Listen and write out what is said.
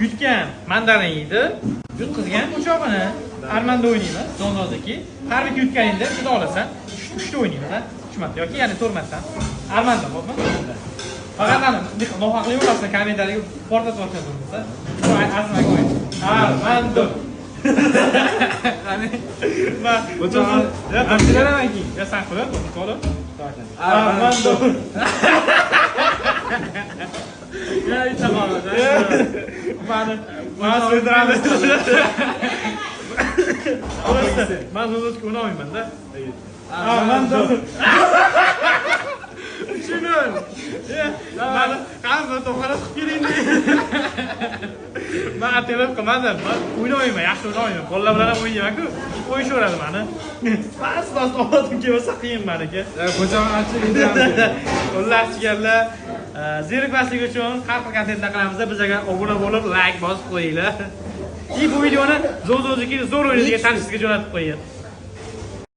yutgan mandarin yeydi, yutqizgan o'chog'ini. Armanda o'ynaymiz, Zonzoziki. Har bir yutganingda juda olasan, 3 ta o'ynaymiz, tushunmading yoki ya'ni to'rmasdan. Armanda bo'pmi? Faqat ana nohaqlik bo'lmasa kommentariyaga portatib o'tsa, azmaga qo'ying. Armando. Qani? Ma, o'chog'ini yaxshilaramanki. Ya san qilib, qolib. Armando. Ya aytamadim. Mani so'ydiramiz. Men o'zimga o'ynamayman-da. Armando. Tushunun. Mana qanday to'g'ri qilib keling. Men atalab qilmadim. Men o'ynayman, yaxshi o'ynayman. Bolalar bilan ham o'ynayman-ku. Qo'yishaveradi meni. Bas odim kelsa qiyin meniki. Qo'chog'ini ochib yeydi. Xullas chiganlar, zerikmaslik uchun har xil kontentlar qilamiz. Bizga obuna bo'lib, like bosib qo'yinglar. Bu videoni Zonzoziki zo'r o'yinga tanishishga jo'natib qo'ying.